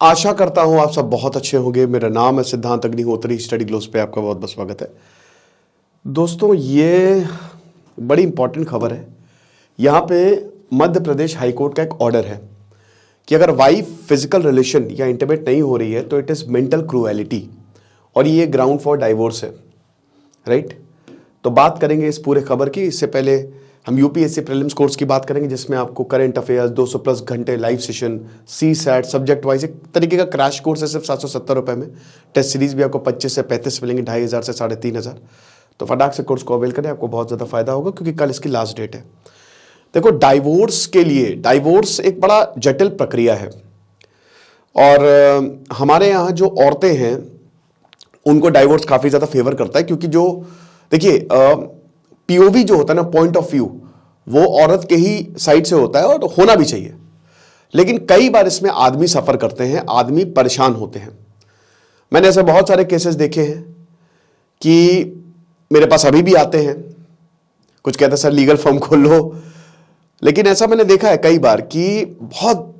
आशा करता हूं आप सब बहुत अच्छे होंगे। मेरा नाम है सिद्धांत अग्निहोत्री। स्टडी ग्लोस पे आपका बहुत बहुत स्वागत है। दोस्तों, ये बड़ी इंपॉर्टेंट खबर है। यहाँ पे मध्य प्रदेश हाईकोर्ट का एक ऑर्डर है कि अगर वाइफ फिजिकल रिलेशन या इंटीमेट नहीं हो रही है तो इट इज़ मेंटल क्रूएलिटी और ये ग्राउंड फॉर डाइवोर्स है, राइट। तो बात करेंगे इस पूरे खबर की। इससे पहले हम यूपीएससी प्रीलिम्स कोर्स की बात करेंगे जिसमें आपको करंट अफेयर्स 200 प्लस घंटे live session, CSAT subject wise एक तरीके का क्रैश कोर्स है सिर्फ 770 रुपये में। टेस्ट सीरीज भी आपको 25 से 35 मिलेंगे, 2500 से 3500। तो फटाक से कोर्स को अवेल करें, आपको बहुत ज़्यादा फायदा होगा क्योंकि कल इसकी लास्ट डेट है। देखो, डाइवोर्स के लिए डाइवोर्स एक बड़ा जटिल प्रक्रिया है और हमारे यहाँ जो औरतें हैं उनको डाइवोर्स काफ़ी ज़्यादा फेवर करता है क्योंकि जो देखिए पीओवी जो होता है ना, पॉइंट ऑफ व्यू, वो औरत के ही साइड से होता है और होना भी चाहिए। लेकिन कई बार इसमें आदमी सफ़र करते हैं, आदमी परेशान होते हैं। मैंने ऐसे बहुत सारे केसेस देखे हैं कि मेरे पास अभी भी आते हैं, कुछ कहते हैं सर लीगल फर्म खोल लो। लेकिन ऐसा मैंने देखा है कई बार कि बहुत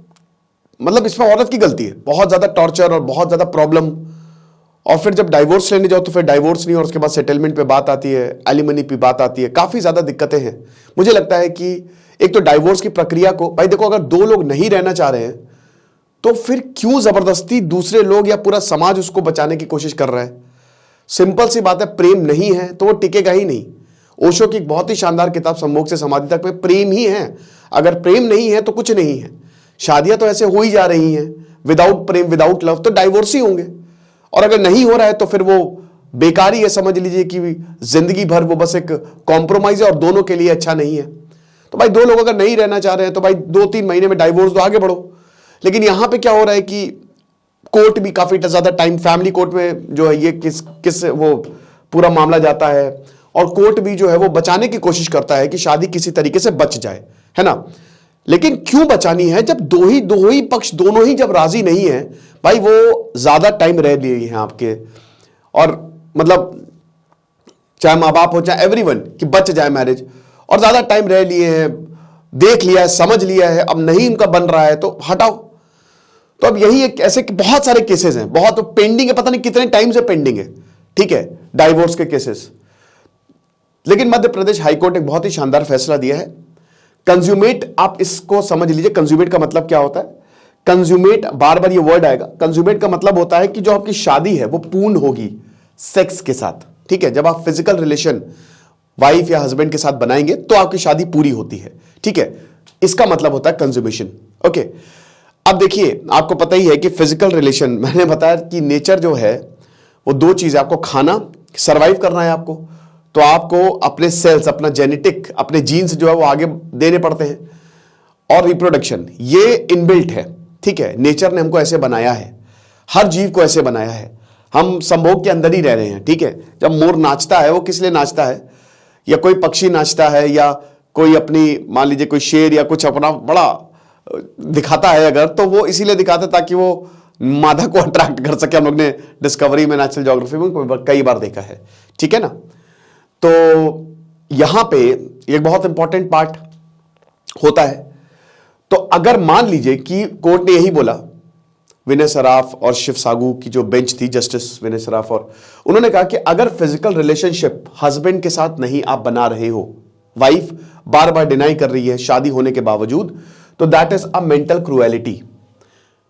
मतलब इसमें औरत की गलती है, बहुत ज़्यादा टॉर्चर और बहुत ज़्यादा प्रॉब्लम। और फिर जब डाइवोर्स लेने जाओ तो फिर डाइवोर्स नहीं और उसके बाद सेटलमेंट पे बात आती है, एलिमनी पे बात आती है, काफ़ी ज़्यादा दिक्कतें हैं। मुझे लगता है कि एक तो डाइवोर्स की प्रक्रिया को, भाई देखो, अगर दो लोग नहीं रहना चाह रहे हैं तो फिर क्यों ज़बरदस्ती दूसरे लोग या पूरा समाज उसको बचाने की कोशिश कर रहा है। सिंपल सी बात है, प्रेम नहीं है तो वो टिकेगा ही नहीं। ओशो की एक बहुत ही शानदार किताब सम्मोग से समाधि तक में प्रेम ही है। अगर प्रेम नहीं है तो कुछ नहीं है। शादियां तो ऐसे हो ही जा रही हैं, विदाउट प्रेम विदाउट लव, तो डाइवोर्स ही होंगे। और अगर नहीं हो रहा है तो फिर वो बेकार ही है, समझ लीजिए कि जिंदगी भर वो बस एक कॉम्प्रोमाइज है और दोनों के लिए अच्छा नहीं है। तो भाई दो लोग अगर नहीं रहना चाह रहे हैं तो भाई 2-3 महीने में डाइवोर्स दो, आगे बढ़ो। लेकिन यहां पे क्या हो रहा है कि कोर्ट भी काफी ज्यादा टाइम, फैमिली कोर्ट में जो है ये किस वो पूरा मामला जाता है और कोर्ट भी जो है वो बचाने की कोशिश करता है कि शादी किसी तरीके से बच जाए, है ना। लेकिन क्यों बचानी है जब दो ही पक्ष दोनों ही जब राजी नहीं है। भाई वो ज्यादा टाइम रह लिए हैं आपके, और मतलब चाहे माँ बाप हो चाहे एवरीवन, कि बच जाए मैरिज, और ज्यादा टाइम रह लिए हैं, देख लिया है, समझ लिया है, अब नहीं उनका बन रहा है तो हटाओ। तो अब यही एक ऐसे बहुत सारे केसेस हैं, बहुत पेंडिंग है, पता नहीं कितने टाइम से पेंडिंग है, ठीक है, डाइवोर्स के केसेस। लेकिन मध्य प्रदेश हाईकोर्ट एक बहुत ही शानदार फैसला दिया है। कंज्यूमेट, आप इसको समझ लीजिए, कंज्यूमेट का मतलब क्या होता है। कंज्यूमेट, बार बार ये वर्ड आएगा। कंज्यूमेट का मतलब होता है कि जो आपकी शादी है वो पूर्ण होगी सेक्स के साथ, ठीक है। जब आप फिजिकल रिलेशन वाइफ या हस्बैंड के साथ बनाएंगे तो आपकी शादी पूरी होती है, ठीक है। इसका मतलब होता है कंज्यूमेशन, ओके। अब देखिए, आपको पता ही है कि फिजिकल रिलेशन, मैंने बताया कि नेचर जो है वो दो चीज, आपको खाना, सर्वाइव करना है आपको, तो आपको अपने सेल्स, अपना जेनेटिक, अपने जीन्स जो है वो आगे देने पड़ते हैं, और रिप्रोडक्शन, ये इनबिल्ट है, ठीक है। नेचर ने हमको ऐसे बनाया है, हर जीव को ऐसे बनाया है। हम संभोग के अंदर ही रह रहे हैं, ठीक है। जब मोर नाचता है वो किस लिए नाचता है, या कोई पक्षी नाचता है, या कोई अपनी, मान लीजिए कोई शेर या कुछ अपना बड़ा दिखाता है अगर, तो वो इसीलिए दिखाता है ताकि वो मादा को अट्रैक्ट कर सके। हम लोग ने डिस्कवरी में, नेचुरल ज्योग्राफी में कई बार देखा है, ठीक है ना। तो यहां पे एक बहुत इंपॉर्टेंट पार्ट होता है। तो अगर मान लीजिए कि कोर्ट ने यही बोला, विनय सराफ और शिव सागू की जो बेंच थी, जस्टिस विनय सराफ, और उन्होंने कहा कि अगर फिजिकल रिलेशनशिप हस्बैंड के साथ नहीं आप बना रहे हो, वाइफ बार बार डिनाई कर रही है शादी होने के बावजूद, तो that is a mental cruelty,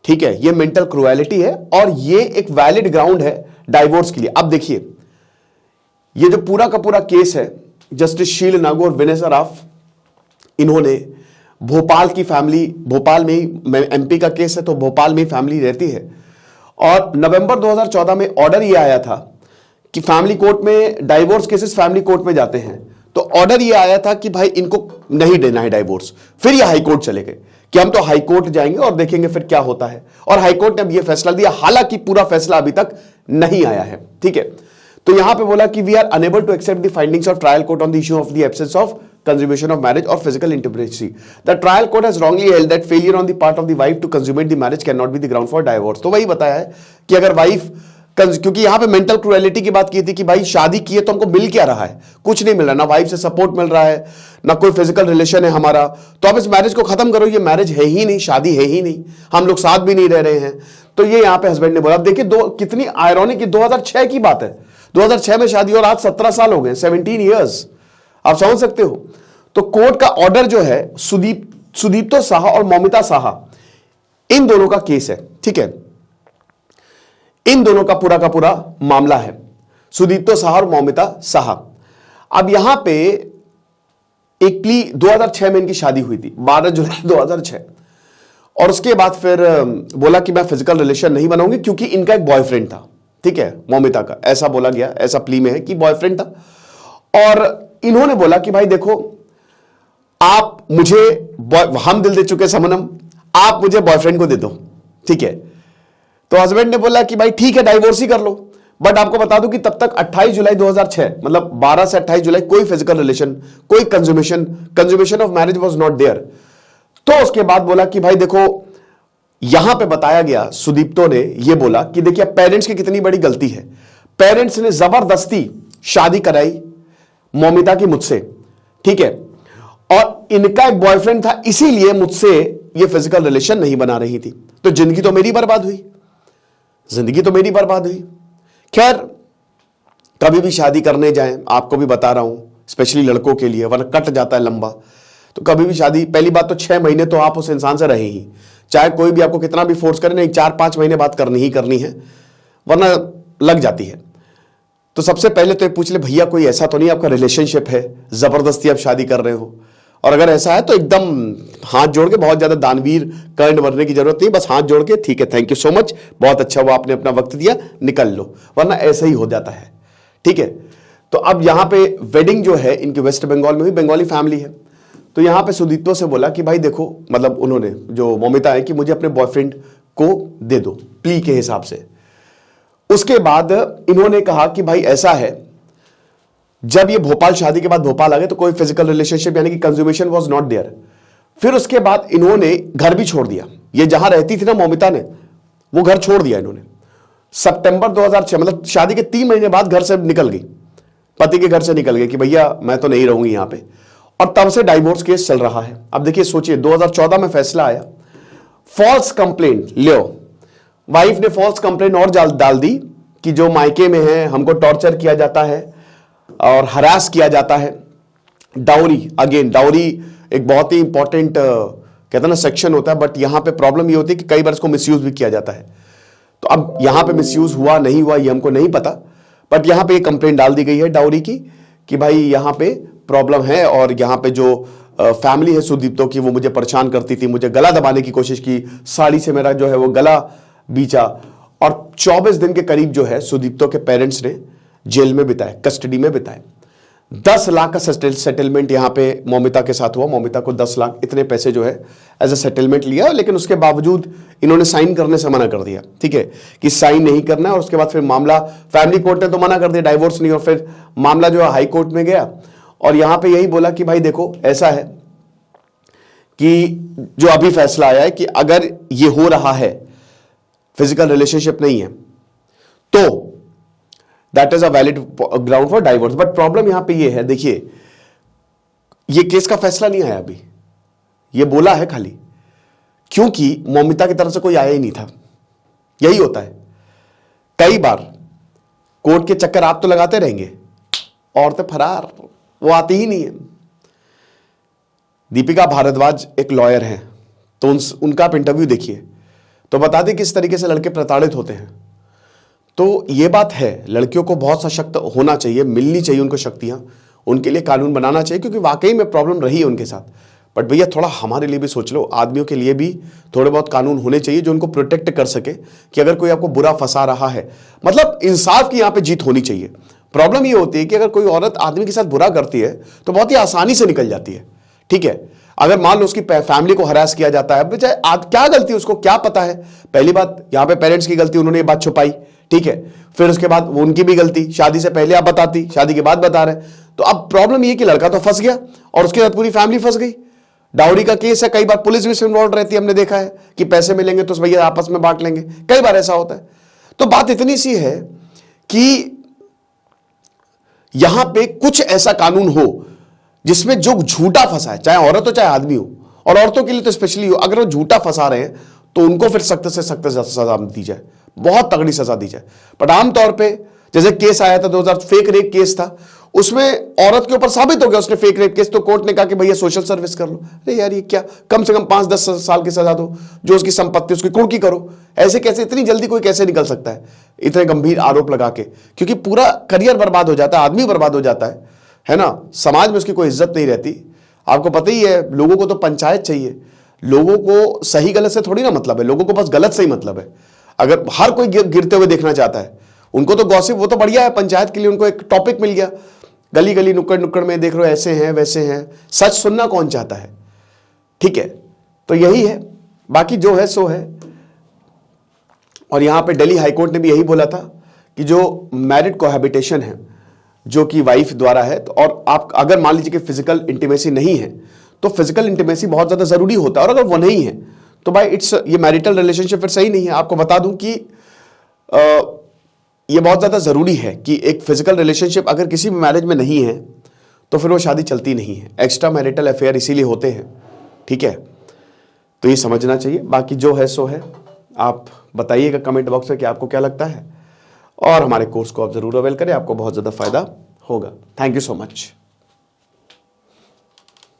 ठीक है। ये मेंटल क्रूएलिटी है और ये एक वैलिड ग्राउंड है डाइवोर्स के लिए। अब देखिए, ये जो पूरा का पूरा केस है, जस्टिस शील नागू और विनय सराफ, इन्होंने भोपाल की फैमिली, भोपाल में ही, एमपी का केस है तो भोपाल में ही फैमिली रहती है, और नवंबर 2014 में ऑर्डर ये आया था कि फैमिली कोर्ट में डाइवोर्स केसेस फैमिली कोर्ट में जाते हैं, तो ऑर्डर ये आया था कि भाई इनको नहीं देना है डाइवोर्स। फिर ये हाईकोर्ट चले गए कि हम तो हाईकोर्ट जाएंगे और देखेंगे फिर क्या होता है, और हाईकोर्ट ने अब ये फैसला दिया, हालांकि पूरा फैसला अभी तक नहीं आया है, ठीक है। तो यहां पे बोला कि we are unable to accept the findings of trial court on the issue of the absence of consummation of marriage or physical intimacy. The trial court has wrongly held that failure on the part of the wife to consummate the marriage cannot be the ground for divorce. तो वही बताया है कि अगर wife, क्योंकि यहां पे mental cruelty की बात की थी कि भाई शादी की है तो हमको मिल क्या रहा है, कुछ नहीं मिल रहा, ना वाइफ से सपोर्ट मिल रहा है, ना कोई फिजिकल रिलेशन है हमारा, तो आप इस मैरिज को खत्म करो, ये मैरिज है ही नहीं, शादी है ही नहीं, हम लोग साथ भी नहीं रह रहे हैं, तो ये यहां पे हस्बैंड ने बोला। अब देखिए दो कितनी आयरॉनिक, 2006 की बात है, 2006 में शादी और आज 17 साल हो गए, 17 ईयर्स, आप समझ सकते हो। तो कोर्ट का ऑर्डर जो है सुदीप्तो साहा और मौमिता साहा, इन दोनों का केस है, ठीक है, इन दोनों का पूरा मामला है, सुदीप्तो साहा और मौमिता साहा। अब यहां पे एक प्ली 2006 में इनकी शादी हुई थी, 12 जुलाई 2006, और उसके बाद फिर बोला कि मैं फिजिकल रिलेशन नहीं बनाऊंगी क्योंकि इनका एक बॉयफ्रेंड था, ठीक है, मौमिता का, ऐसा बोला गया, ऐसा प्ली में है कि बॉयफ्रेंड था। और इन्होंने बोला कि भाई देखो आप मुझे, हम दिल दे चुके समनम, आप मुझे बॉयफ्रेंड को दे दो, ठीक है। तो हस्बैंड ने बोला कि भाई ठीक है डाइवोर्स ही कर लो, बट आपको बता दूं कि तब तक 28 जुलाई 2006, मतलब 12 से 28 जुलाई कोई फिजिकल रिलेशन, कोई consummation of marriage was not there. तो उसके बाद बोला कि भाई देखो, यहां पे बताया गया, सुदीप्तो ने यह बोला कि देखिए पेरेंट्स की कितनी बड़ी गलती है, पेरेंट्स ने जबरदस्ती शादी कराई मौमिता की मुझसे, ठीक है, और इनका एक बॉयफ्रेंड था, इसीलिए मुझसे ये फिजिकल रिलेशन नहीं बना रही थी, तो जिंदगी तो मेरी बर्बाद हुई, जिंदगी तो मेरी बर्बाद हुई। खैर कभी भी शादी करने जाएं, आपको भी बता रहा हूं, स्पेशली लड़कों के लिए, वरना कट जाता है लंबा। तो कभी भी शादी, पहली बात तो 6 महीने तो आप उस इंसान से रहे ही, चाहे कोई भी आपको कितना भी फोर्स करे, नहीं 4-5 महीने बात करनी ही करनी है, वरना लग जाती है। तो सबसे पहले तो पूछ ले भैया कोई ऐसा तो नहीं आपका रिलेशनशिप है, जबरदस्ती आप शादी कर रहे हो, और अगर ऐसा है तो एकदम हाथ जोड़ के, बहुत ज्यादा दानवीर कर्ण बनने की जरूरत नहीं, बस हाथ जोड़ के ठीक है थैंक यू सो मच, बहुत अच्छा हुआ आपने अपना वक्त दिया, निकल लो, वरना ऐसा ही हो जाता है, ठीक है। तो अब यहां पे वेडिंग जो है इनकी वेस्ट बंगाल में हुई, बंगाली फैमिली है। तो यहां पे सुदीप्तो से बोला कि भाई देखो, मतलब उन्होंने जो मौमिता है कि मुझे अपने बॉयफ्रेंड को दे दो प्ली के हिसाब से। उसके बाद इन्होंने कहा कि भाई ऐसा है, जब ये भोपाल, शादी के बाद भोपाल आ गए तो कोई फिजिकल रिलेशनशिप यानी कि कंज्यूमेशन वाज नॉट देयर। फिर उसके बाद इन्होंने घर भी छोड़ दिया, ये जहां रहती थी ना मौमिता ने, वो घर छोड़ दिया इन्होंने। सितंबर 2006, मतलब शादी के 3 महीने बाद घर से निकल गई, पति के घर से निकल गई कि भैया मैं तो नहीं रहूंगी यहां पे, और तब से डाइवोर्स केस चल रहा है। अब देखिए सोचिए 2014 में फैसला आया, फॉल्स कंप्लेंट लियो, वाइफ ने फॉल्स कंप्लेंट और डाल दी कि जो मायके में है हमको टॉर्चर किया जाता है और हरास किया जाता है। डाउरी, अगेन डाउरी एक बहुत ही इंपॉर्टेंट कहते हैं ना सेक्शन होता है, बट यहां पे प्रॉब्लम ये होती है कि कई बार इसको मिसयूज भी किया जाता है। तो अब यहां पे मिसयूज हुआ नहीं हुआ ये हमको नहीं पता, बट यहां पे ये कंप्लेंट डाल दी गई है डाउरी की कि भाई यहां पे प्रॉब्लम है, और यहां पे जो फैमिली है सुदीप्तो की वो मुझे परेशान करती थी, मुझे गला दबाने की कोशिश की, साड़ी से मेरा जो है वो गला बीचा, और 24 दिन के करीब जो है सुदीप्तो के पेरेंट्स ने जेल में बिताए, कस्टडी में बिताए। 10 लाख का सेटलमेंट यहां पे मौमिता के साथ हुआ, मौमिता को 10 लाख इतने पैसे जो है एज अ सेटलमेंट लिया, लेकिन उसके बावजूद इन्होंने साइन करने से मना कर दिया, ठीक है, कि साइन नहीं करना है। और उसके बाद फिर मामला फैमिली कोर्ट ने तो मना कर दिया, डाइवोर्स नहीं, और फिर मामला जो है हाई कोर्ट में गया, और यहां पे यही बोला कि भाई देखो ऐसा है कि जो अभी फैसला आया है कि अगर ये हो रहा है, फिजिकल रिलेशनशिप नहीं है, तो that is a valid ground for divorce. But problem यहां पे ये है, देखिए ये केस का फैसला नहीं आया अभी, ये बोला है खाली, क्योंकि मौमिता की तरफ से कोई आया ही नहीं था। यही होता है कई बार, कोर्ट के चक्कर आप तो लगाते रहेंगे, औरतें फरार, वो आती ही नहीं है। दीपिका भारद्वाज एक लॉयर हैं, तो उनका आप इंटरव्यू देखिए तो बता दें किस तरीके से लड़के प्रताड़ित होते हैं। तो ये बात है, लड़कियों को बहुत सशक्त होना चाहिए, मिलनी चाहिए उनको शक्तियां, उनके लिए कानून बनाना चाहिए, क्योंकि वाकई में प्रॉब्लम रही है उनके साथ। बट भैया थोड़ा हमारे लिए भी सोच लो, आदमियों के लिए भी थोड़े बहुत कानून होने चाहिए जो उनको प्रोटेक्ट कर सके, कि अगर कोई आपको बुरा फंसा रहा है, मतलब इंसाफ की यहां पे जीत होनी चाहिए। प्रॉब्लम ये होती है कि अगर कोई औरत आदमी के साथ बुरा करती है तो बहुत ही आसानी से निकल जाती है, ठीक है। अगर मान लो उसकी फैमिली को हरास किया जाता है, चाहे क्या गलती उसको क्या पता है, पहली बात यहां पे पेरेंट्स की गलती, उन्होंने ये बात छुपाई, ठीक है। फिर उसके बाद वो उनकी भी गलती, शादी से पहले आप बताती, शादी के बाद बता रहे। तो अब प्रॉब्लम ये कि लड़का तो फंस गया और उसके साथ पूरी फैमिली फंस गई। डाउरी का केस है, कई बार पुलिस भी इन्वॉल्व रहती है, हमने देखा है कि पैसे मिलेंगे तो भैया आपस में बांट लेंगे, कई बार ऐसा होता है। तो बात इतनी सी है कि यहां पे कुछ ऐसा कानून हो जिसमें जो झूठा फंसा है, चाहे औरत हो चाहे आदमी हो, और औरतों के लिए तो स्पेशली हो, अगर वो झूठा फंसा रहे हैं तो उनको फिर सख्त से सख्त सजा दी जाए, बहुत तगड़ी सजा दी जाए। बट आमतौर पे जैसे केस आया था 2000 फेक रेप केस था, उसमें औरत के ऊपर साबित हो गया उसने फेक रेप केस, तो कोर्ट ने कहा कि भैया सोशल सर्विस कर लो। अरे यार ये क्या, कम से कम 5-10 साल की सजा दो, जो उसकी संपत्ति उसकी कुर्की करो। ऐसे कैसे, इतनी जल्दी कोई कैसे निकल सकता है इतने गंभीर आरोप लगा के? क्योंकि पूरा करियर बर्बाद हो जाता है, आदमी बर्बाद हो जाता है ना, समाज में उसकी कोई इज्जत नहीं रहती। आपको पता ही है, लोगों को तो पंचायत चाहिए, लोगों को सही गलत से थोड़ी ना मतलब है, लोगों को बस गलत से ही मतलब है। अगर हर कोई गिरते हुए देखना चाहता है, उनको तो गॉसिप, वो तो बढ़िया है, पंचायत के लिए उनको एक टॉपिक मिल गया, गली गली नुक्कड़ नुक्कड़ में देख रहे हो ऐसे हैं वैसे हैं। सच सुनना कौन चाहता है? ठीक है, तो यही है, बाकी जो है सो है। और यहां पे दिल्ली हाईकोर्ट ने भी यही बोला था कि जो मैरिड कोहैबिटेशन है, जो कि वाइफ द्वारा है, तो और आप अगर मान लीजिए कि फिजिकल इंटीमेसी नहीं है, तो फिजिकल इंटीमेसी बहुत ज्यादा जरूरी होता है, और अगर वो नहीं है तो भाई ये मैरिटल रिलेशनशिप फिर सही नहीं है। आपको बता दूं कि ये बहुत ज्यादा जरूरी है कि एक फिजिकल रिलेशनशिप अगर किसी भी मैरिज में नहीं है तो फिर वो शादी चलती नहीं है। एक्स्ट्रा मैरिटल अफेयर इसीलिए होते हैं, ठीक है, तो ये समझना चाहिए। बाकी जो है सो है, आप बताइएगा कमेंट बॉक्स में कि आपको क्या लगता है, और हमारे कोर्स को आप जरूर अवेल करें, आपको बहुत ज्यादा फायदा होगा। Thank you so much.